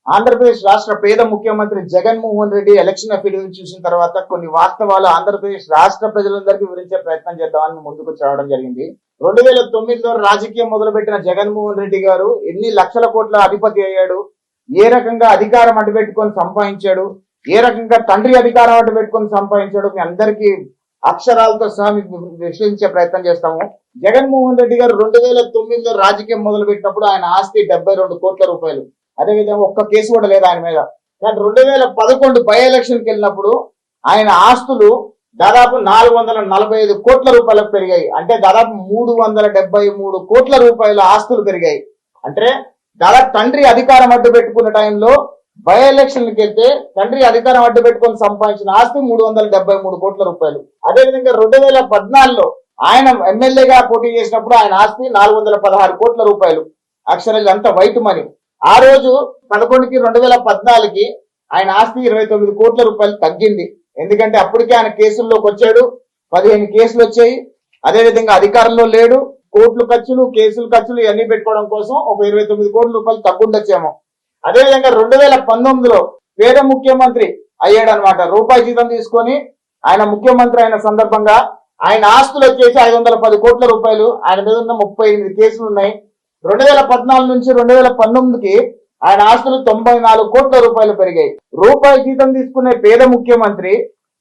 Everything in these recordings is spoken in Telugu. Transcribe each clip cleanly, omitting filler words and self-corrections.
ఆంధ్రప్రదేశ్ రాష్ట్ర పేద ముఖ్యమంత్రి జగన్మోహన్ రెడ్డి ఎలక్షన్ అఫిడవిట్ చూసిన తర్వాత కొన్ని వాస్తవాలు ఆంధ్రప్రదేశ్ రాష్ట్ర ప్రజలందరికీ వివరించే ప్రయత్నం చేద్దామని ముందుకు రావడం జరిగింది. 2009లో రాజకీయం మొదలుపెట్టిన జగన్మోహన్ రెడ్డి గారు ఎన్ని లక్షల కోట్ల అధిపతి అయ్యాడు, ఏ రకంగా అధికారం అడ్డుపెట్టుకొని సంపాదించాడు, ఏ రకంగా తండ్రి అధికారం అడ్డుపెట్టుకొని సంపాదించాడు, మీ అందరికీ అక్షరాలతో సహా మీకు విశ్లేషించే ప్రయత్నం చేస్తాము. జగన్మోహన్ రెడ్డి గారు 2009లో రాజకీయం మొదలుపెట్టినప్పుడు ఆయన ఆస్తి 72 కోట్ల రూపాయలు. అదేవిధంగా ఒక్క కేసు కూడా లేదు ఆయన మీద. కానీ 2011 బై ఎలక్షన్కి వెళ్ళినప్పుడు ఆయన ఆస్తులు దాదాపు 445 కోట్ల రూపాయలకు పెరిగాయి. అంటే దాదాపు 373 కోట్ల రూపాయల ఆస్తులు పెరిగాయి. అంటే దాదాపు తండ్రి అధికారం అడ్డు పెట్టుకున్న టైంలో బై ఎలక్షన్కి వెళ్తే తండ్రి అధికారం అడ్డు పెట్టుకొని సంపాదించిన ఆస్తి 373 కోట్ల రూపాయలు. అదేవిధంగా 2014లో ఆయన ఎమ్మెల్యేగా పోటీ చేసినప్పుడు ఆయన ఆస్తి 416 కోట్ల రూపాయలు. అక్షరాలు అంతా వైట్ మనీ. ఆ రోజు 11కి 2014కి ఆయన ఆస్తి 29 కోట్ల రూపాయలు తగ్గింది. ఎందుకంటే అప్పటికే ఆయన కేసుల్లోకి వచ్చాడు, 15 కేసులు వచ్చాయి. అదేవిధంగా అధికారంలో లేడు, కోర్టులు ఖర్చులు, కేసులు ఖర్చులు ఇవన్నీ పెట్టుకోవడం కోసం ఒక 29 కోట్ల రూపాయలు తగ్గుండొచ్చేమో. అదేవిధంగా 2019లో పేద ముఖ్యమంత్రి అయ్యాడు అనమాట. రూపాయి జీతం తీసుకొని ఆయన ముఖ్యమంత్రి అయిన సందర్భంగా ఆయన ఆస్తులు వచ్చేసి 510 కోట్ల రూపాయలు. ఆయన మీద ఉన్న 38 కేసులు ఉన్నాయి. 2014 నుంచి 2019కి ఆయన ఆస్తులు 94 కోట్ల రూపాయలు పెరిగాయి. రూపాయి జీతం తీసుకునే పేద ముఖ్యమంత్రి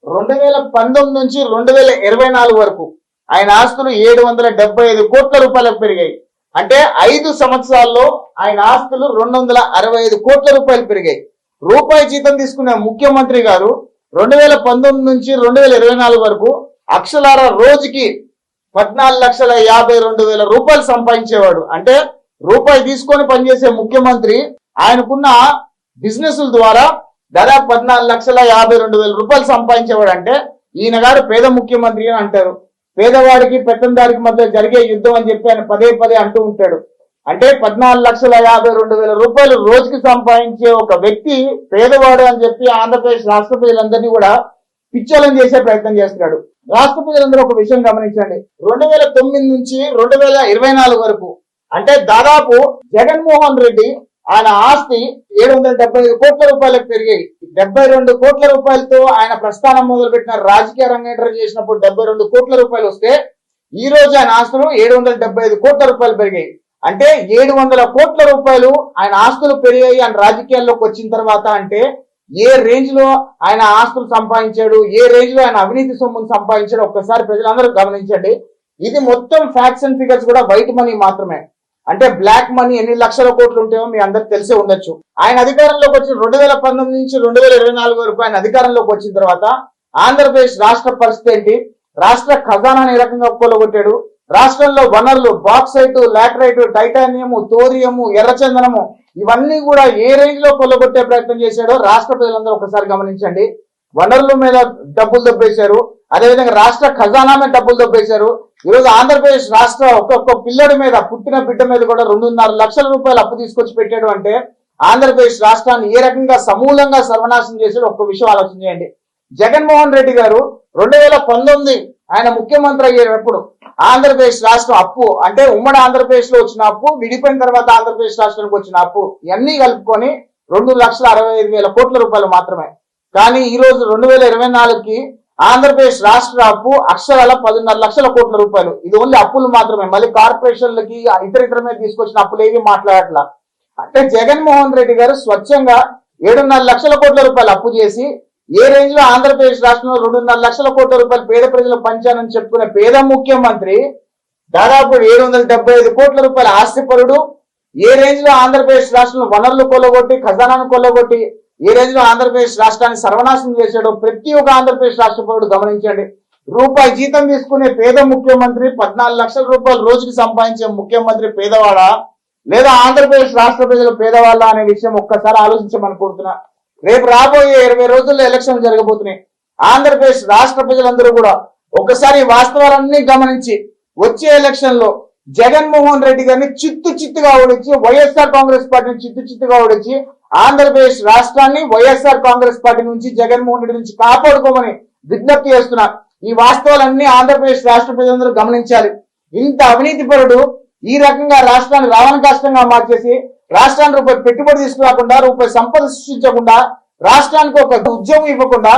2019 నుంచి 2024 వరకు ఆయన ఆస్తులు 775 కోట్ల రూపాయలకు పెరిగాయి. అంటే 5 సంవత్సరాల్లో ఆయన ఆస్తులు 265 కోట్ల రూపాయలు పెరిగాయి. రూపాయి జీతం తీసుకునే ముఖ్యమంత్రి గారు 2019 నుంచి 2024 వరకు అక్షరాల రోజుకి 14,52,000 రూపాయలు సంపాదించేవాడు. అంటే రూపాయి తీసుకొని పనిచేసే ముఖ్యమంత్రి ఆయనకున్న బిజినెస్ల ద్వారా దాదాపు 14,52,000 రూపాయలు సంపాదించేవాడు. అంటే ఈయన గారు పేద ముఖ్యమంత్రి అని అంటారు. పేదవాడికి పెత్తందారికి మధ్య జరిగే యుద్ధం అని చెప్పి ఆయన పదే పదే అంటూ ఉంటాడు. అంటే 14,52,000 రూపాయలు రోజుకి సంపాదించే ఒక వ్యక్తి పేదవాడు అని చెప్పి ఆంధ్రప్రదేశ్ రాష్ట్ర ప్రజలందరినీ కూడా పిచ్చోళం చేసే ప్రయత్నం చేస్తున్నాడు. రాష్ట్ర ప్రజలందరూ ఒక విషయం గమనించండి. 2009 నుంచి 2024 వరకు అంటే దాదాపు జగన్మోహన్ రెడ్డి ఆయన ఆస్తి 775 కోట్ల రూపాయలకు పెరిగాయి. 72 కోట్ల రూపాయలతో ఆయన ప్రస్థానం మొదలుపెట్టిన రాజకీయ రంగేట్రం చేసినప్పుడు 72 కోట్ల రూపాయలు వస్తే ఈ రోజు ఆయన ఆస్తులు 775 కోట్ల రూపాయలు పెరిగాయి. అంటే 700 కోట్ల రూపాయలు ఆయన ఆస్తులు పెరిగాయి ఆయన రాజకీయాల్లోకి వచ్చిన తర్వాత. అంటే ఏ రేంజ్ లో ఆయన ఆస్తులు సంపాదించాడు, ఏ రేంజ్ లో ఆయన అవినీతి సొమ్మును సంపాదించాడు ఒక్కసారి ప్రజలందరూ గమనించండి. ఇది మొత్తం ఫ్యాక్ట్స్ అండ్ ఫిగర్స్ కూడా వైట్ మనీ మాత్రమే. అంటే బ్లాక్ మనీ ఎన్ని లక్షల కోట్లు ఉంటాయో మీ అందరికి తెలిసే ఉండొచ్చు. ఆయన అధికారంలోకి వచ్చిన 2019 నుంచి 2024 వరకు ఆయన అధికారంలోకి వచ్చిన తర్వాత ఆంధ్రప్రదేశ్ రాష్ట్ర పరిస్థితి ఏంటి, రాష్ట్ర ఖజానాని ఏ రకంగా కొల్లగొట్టాడు, రాష్ట్రంలో వనరులు బాక్సైట్, లాటరైట్, టైటానియం, తోరియం, ఎర్రచందనము ఇవన్నీ కూడా ఏ రేంజ్ లో కొల్లగొట్టే ప్రయత్నం చేశాడో రాష్ట్ర ప్రజలందరూ ఒకసారి గమనించండి. వనరుల మీద డబ్బులు దొబ్బేశారు, అదేవిధంగా రాష్ట్ర ఖజానా మీద డబ్బులు దొబ్బేశారు. ఈరోజు ఆంధ్రప్రదేశ్ రాష్ట్ర ఒక్కొక్క పిల్లడి మీద, పుట్టిన బిడ్డ మీద కూడా 2.5 లక్షల రూపాయలు అప్పు తీసుకొచ్చి పెట్టాడు. అంటే ఆంధ్రప్రదేశ్ రాష్ట్రాన్ని ఏ రకంగా సమూలంగా సర్వనాశనం చేశాడు ఒక్క విషయం ఆలోచన చేయండి. జగన్మోహన్ రెడ్డి గారు 2019 ఆయన ముఖ్యమంత్రి అయ్యేటప్పుడు ఆంధ్రప్రదేశ్ రాష్ట్రం అప్పు అంటే ఉమ్మడి ఆంధ్రప్రదేశ్ లో వచ్చిన అప్పు, విడిపోయిన తర్వాత ఆంధ్రప్రదేశ్ రాష్ట్రానికి వచ్చిన అప్పు ఇవన్నీ కలుపుకొని 2,65,000 కోట్ల రూపాయలు మాత్రమే. కానీ ఈ రోజు 2024కి ఆంధ్రప్రదేశ్ రాష్ట్ర అప్పు అక్షరాల 10.5 లక్షల కోట్ల రూపాయలు. ఇది ఓన్లీ అప్పులు మాత్రమే. మళ్ళీ కార్పొరేషన్లకి ఇతర మీద తీసుకొచ్చిన అప్పులు ఏవి మాట్లాడట్లా. అంటే జగన్మోహన్ రెడ్డి గారు స్వచ్ఛంగా 7.5 లక్షల కోట్ల రూపాయలు అప్పు చేసి ఏ రేంజ్ లో ఆంధ్రప్రదేశ్ రాష్ట్రంలో 2.5 లక్షల కోట్ల రూపాయలు పేద ప్రజలకు పంచానని చెప్పుకునే పేద ముఖ్యమంత్రి దాదాపు 775 కోట్ల రూపాయల ఆస్తిపరుడు. ఏ రేంజ్ లో ఆంధ్రప్రదేశ్ రాష్ట్రంలో వనరులు కొల్లగొట్టి, ఖజానాను కొల్లగొట్టి ఏ రేంజ్ లో ఆంధ్రప్రదేశ్ రాష్ట్రాన్ని సర్వనాశనం చేశాడో ప్రతి ఒక్క ఆంధ్రప్రదేశ్ రాష్ట్ర పౌరుడు గమనించండి. రూపాయి జీతం తీసుకునే పేద ముఖ్యమంత్రి 14 లక్షల రూపాయలు రోజుకి సంపాదించే ముఖ్యమంత్రి పేదవాడా లేదా ఆంధ్రప్రదేశ్ రాష్ట్ర ప్రజలు పేదవాళ్ళ అనే విషయం ఒక్కసారి ఆలోచించమని కోరుతున్నా. రేపు రాబోయే 20 రోజుల్లో ఎలక్షన్ జరగబోతున్నాయి. ఆంధ్రప్రదేశ్ రాష్ట్ర ప్రజలందరూ కూడా ఒకసారి వాస్తవాలన్నీ గమనించి వచ్చే ఎలక్షన్ లో జగన్మోహన్ రెడ్డి గారిని చిత్తుగా ఓడించి, వైఎస్ఆర్ కాంగ్రెస్ పార్టీని చిత్తుగా ఓడించి ఆంధ్రప్రదేశ్ రాష్ట్రాన్ని వైఎస్ఆర్ కాంగ్రెస్ పార్టీ నుంచి, జగన్మోహన్ రెడ్డి నుంచి కాపాడుకోమని విజ్ఞప్తి చేస్తున్నారు. ఈ వాస్తవాలన్నీ ఆంధ్రప్రదేశ్ రాష్ట్ర ప్రజలందరూ గమనించాలి. ఇంత అవినీతి పరుడు ఈ రకంగా రాష్ట్రాన్ని రావణ కష్టంగా మార్చేసి రాష్ట్రానికి రూపాయి పెట్టుబడి తీసుకురాకుండా, రూపాయి సంపద సృష్టించకుండా, రాష్ట్రానికి ఒక ఉద్యోగం ఇవ్వకుండా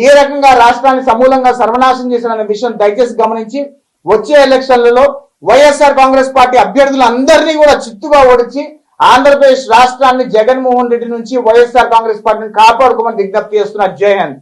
ఏ రకంగా రాష్ట్రాన్ని సమూలంగా సర్వనాశనం చేసిన విషయం దయచేసి గమనించి వచ్చే ఎలక్షన్లలో వైఎస్ఆర్ కాంగ్రెస్ పార్టీ అభ్యర్థులందరినీ కూడా చిత్తుగా ఓడించి ఆంధ్రప్రదేశ్ రాష్ట్రాన్ని జగన్మోహన్ రెడ్డి నుంచి వైఎస్ఆర్ కాంగ్రెస్ పార్టీని కాపాడుకోమని విజ్ఞప్తి చేస్తున్నారు. జై హింద్.